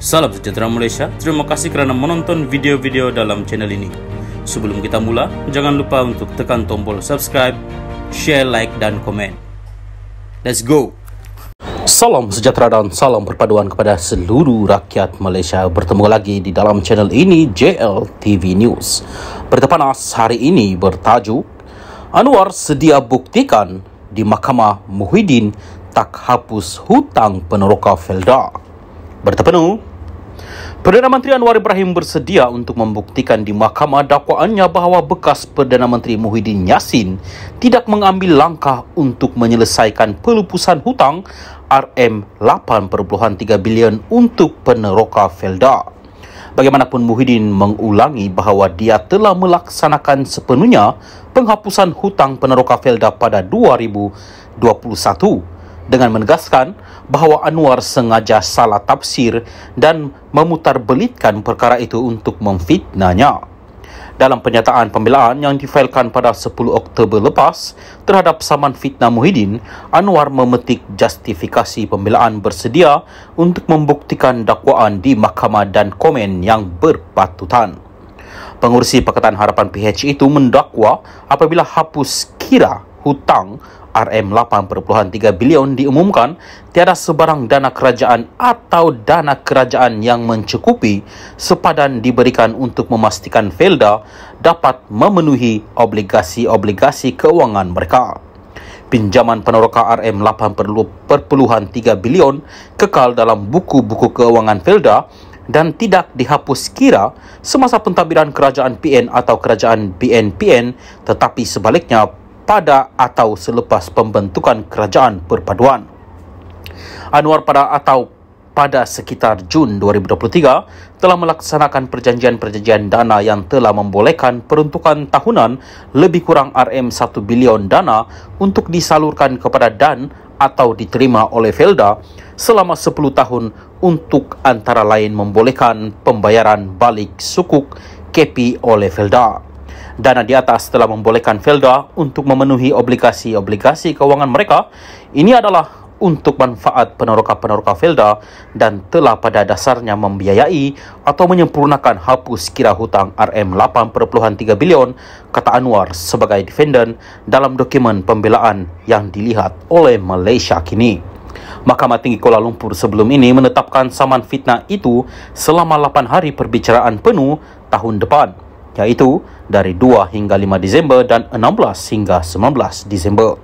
Salam sejahtera Malaysia, terima kasih kerana menonton video-video dalam channel ini. Sebelum kita mula, jangan lupa untuk tekan tombol subscribe, share, like dan komen. Let's go! Salam sejahtera dan salam perpaduan kepada seluruh rakyat Malaysia. Bertemu lagi di dalam channel ini, JL TV News. Berita panas hari ini bertajuk Anwar sedia buktikan di Mahkamah Muhyiddin tak hapus hutang peneroka Felda. Berita penuh. Perdana Menteri Anwar Ibrahim bersedia untuk membuktikan di mahkamah dakwaannya bahawa bekas Perdana Menteri Muhyiddin Yassin tidak mengambil langkah untuk menyelesaikan pelupusan hutang RM8.3 bilion untuk peneroka Felda. Bagaimanapun, Muhyiddin mengulangi bahawa dia telah melaksanakan sepenuhnya penghapusan hutang peneroka Felda pada 2021 dengan menegaskan bahawa Anwar sengaja salah tafsir dan memutarbelitkan perkara itu untuk memfitnahnya. Dalam pernyataan pembelaan yang difailkan pada 10 Oktober lepas terhadap saman fitnah Muhyiddin, Anwar memetik justifikasi pembelaan bersedia untuk membuktikan dakwaan di mahkamah dan komen yang berpatutan. Pengurusi Pakatan Harapan PH itu mendakwa apabila hapus kira hutang RM8.3 bilion diumumkan, tiada sebarang dana kerajaan atau dana kerajaan yang mencukupi sepadan diberikan untuk memastikan Felda dapat memenuhi obligasi-obligasi keuangan mereka. Pinjaman peneroka RM8.3 bilion kekal dalam buku-buku keuangan Felda dan tidak dihapus kira semasa pentadbiran kerajaan PN atau kerajaan BNPN, tetapi sebaliknya pada atau selepas pembentukan kerajaan perpaduan. Anwar pada sekitar Jun 2023 telah melaksanakan perjanjian-perjanjian dana yang telah membolehkan peruntukan tahunan lebih kurang RM1 bilion dana untuk disalurkan kepada dan atau diterima oleh Felda selama 10 tahun untuk antara lain membolehkan pembayaran balik sukuk KP oleh Felda. Dana di atas telah membolehkan Felda untuk memenuhi obligasi-obligasi keuangan mereka. Ini adalah untuk manfaat peneroka-peneroka Felda dan telah pada dasarnya membiayai atau menyempurnakan hapus kira hutang RM8.3 bilion, kata Anwar sebagai defendant dalam dokumen pembelaan yang dilihat oleh Malaysia Kini. Mahkamah Tinggi Kuala Lumpur sebelum ini menetapkan saman fitnah itu selama 8 hari perbicaraan penuh tahun depan, iaitu dari 2 hingga 5 Disember dan 16 hingga 19 Disember.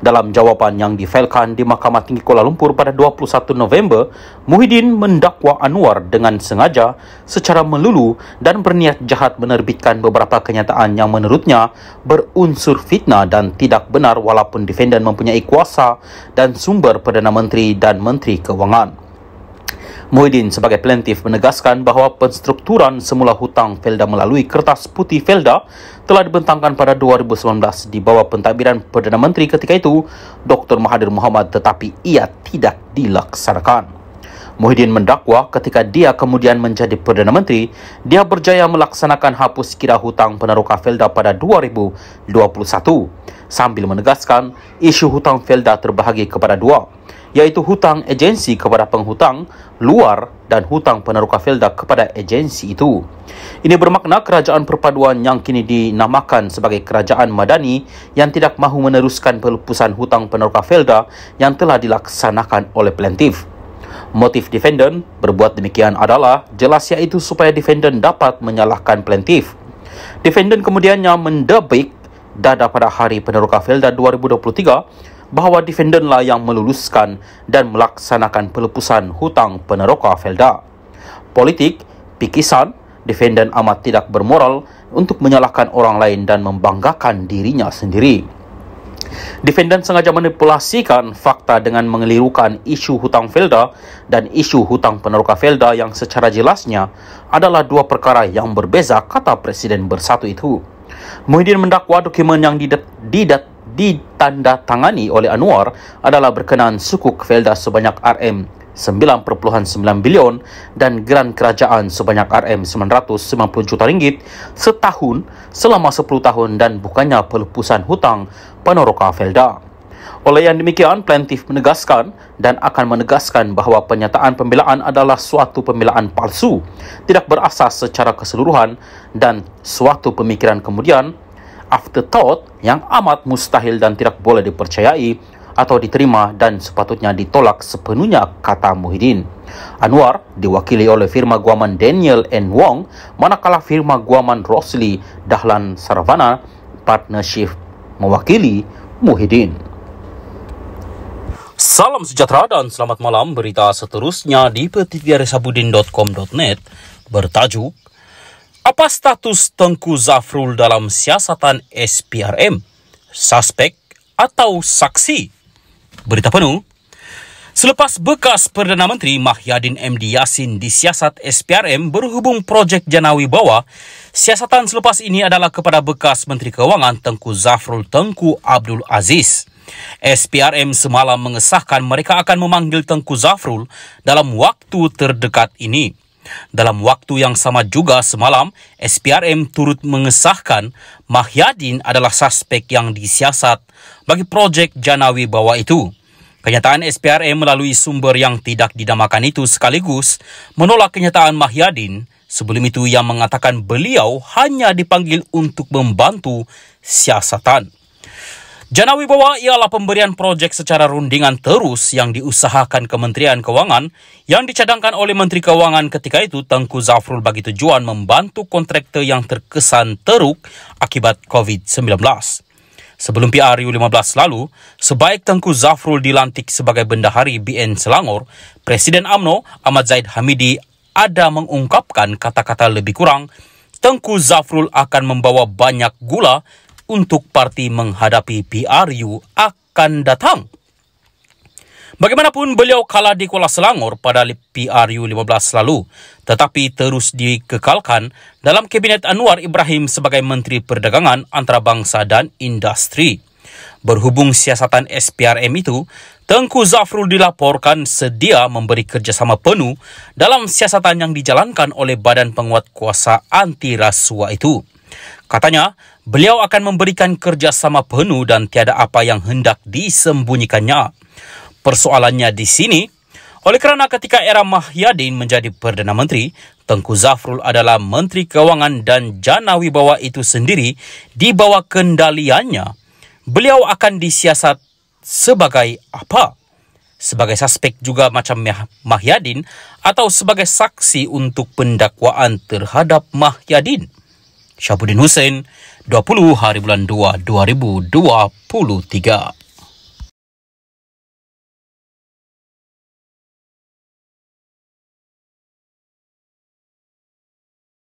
Dalam jawapan yang difailkan di Mahkamah Tinggi Kuala Lumpur pada 21 November, Muhyiddin mendakwa Anwar dengan sengaja, secara melulu dan berniat jahat menerbitkan beberapa kenyataan yang menurutnya berunsur fitnah dan tidak benar walaupun defendant mempunyai kuasa dan sumber Perdana Menteri dan Menteri Keuangan. Muhyiddin sebagai plaintiff menegaskan bahawa penstrukturan semula hutang Felda melalui kertas putih Felda telah dibentangkan pada 2019 di bawah pentadbiran Perdana Menteri ketika itu, Dr. Mahathir Mohamad, tetapi ia tidak dilaksanakan. Muhyiddin mendakwa ketika dia kemudian menjadi Perdana Menteri, dia berjaya melaksanakan hapus kira hutang peneroka Felda pada 2021 sambil menegaskan isu hutang Felda terbahagi kepada dua, iaitu hutang agensi kepada penghutang luar dan hutang peneroka Felda kepada agensi itu. Ini bermakna kerajaan perpaduan yang kini dinamakan sebagai kerajaan madani yang tidak mahu meneruskan pelupusan hutang peneroka Felda yang telah dilaksanakan oleh plaintiff. Motif defendant berbuat demikian adalah jelas, iaitu supaya defendant dapat menyalahkan plaintiff. Defendant kemudiannya mendebik dada pada hari peneroka Felda 2023 bahawa defendantlah yang meluluskan dan melaksanakan pelupusan hutang peneroka Felda. Politik, pikisan, defendant amat tidak bermoral untuk menyalahkan orang lain dan membanggakan dirinya sendiri. Defendant sengaja manipulasikan fakta dengan mengelirukan isu hutang Felda dan isu hutang peneroka Felda yang secara jelasnya adalah dua perkara yang berbeza, kata Presiden Bersatu itu. Muhyiddin mendakwa dokumen yang ditandatangani oleh Anwar adalah berkenaan sukuk Felda sebanyak RM9.9 bilion dan geran kerajaan sebanyak RM990 juta ringgit setahun selama 10 tahun dan bukannya pelupusan hutang peneroka Felda. Oleh yang demikian, plaintiff menegaskan dan akan menegaskan bahawa penyataan pembelaan adalah suatu pembelaan palsu, tidak berasas secara keseluruhan dan suatu pemikiran kemudian, afterthought yang amat mustahil dan tidak boleh dipercayai atau diterima dan sepatutnya ditolak sepenuhnya, kata Muhyiddin. Anwar diwakili oleh firma guaman Daniel N. Wong, manakala firma guaman Rosli Dahlan Saravana Partnership mewakili Muhyiddin. Salam sejahtera dan selamat malam. Berita seterusnya di petiviaresabudin.com.net bertajuk Apa status Tengku Zafrul dalam siasatan SPRM? Suspek atau saksi? Berita penuh. Selepas bekas Perdana Menteri Mahyadin MD Yassin disiasat SPRM berhubung projek Jana Wibawa, siasatan selepas ini adalah kepada bekas Menteri Keuangan Tengku Zafrul Tengku Abdul Aziz. SPRM semalam mengesahkan mereka akan memanggil Tengku Zafrul dalam waktu terdekat ini. Dalam waktu yang sama juga semalam, SPRM turut mengesahkan Mahyadin adalah suspek yang disiasat bagi projek Jana Wibawa itu. Kenyataan SPRM melalui sumber yang tidak dinamakan itu sekaligus menolak kenyataan Mahyadin sebelum itu yang mengatakan beliau hanya dipanggil untuk membantu siasatan. Jana Wibawa ialah pemberian projek secara rundingan terus yang diusahakan Kementerian Keuangan yang dicadangkan oleh Menteri Keuangan ketika itu Tengku Zafrul bagi tujuan membantu kontraktor yang terkesan teruk akibat COVID-19. Sebelum PRU 15 lalu, sebaik Tengku Zafrul dilantik sebagai Bendahari BN Selangor, Presiden UMNO Ahmad Zahid Hamidi ada mengungkapkan kata-kata lebih kurang, Tengku Zafrul akan membawa banyak gula untuk parti menghadapi PRU akan datang. Bagaimanapun beliau kalah di Kuala Selangor pada PRU 15 lalu, tetapi terus dikekalkan dalam Kabinet Anwar Ibrahim sebagai Menteri Perdagangan Antarabangsa dan Industri. Berhubung siasatan SPRM itu, Tengku Zafrul dilaporkan sedia memberi kerjasama penuh dalam siasatan yang dijalankan oleh Badan Penguat Kuasa Anti Rasuah itu. Katanya, beliau akan memberikan kerjasama penuh dan tiada apa yang hendak disembunyikannya. Persoalannya di sini, oleh kerana ketika era Mahyadin menjadi Perdana Menteri, Tengku Zafrul adalah Menteri Keuangan dan Jana Wibawa itu sendiri di bawah kendaliannya. Beliau akan disiasat sebagai apa? Sebagai suspek juga macam Mahyadin atau sebagai saksi untuk pendakwaan terhadap Mahyadin? Syabuddin Hussein, 20 hari bulan 2, 2023.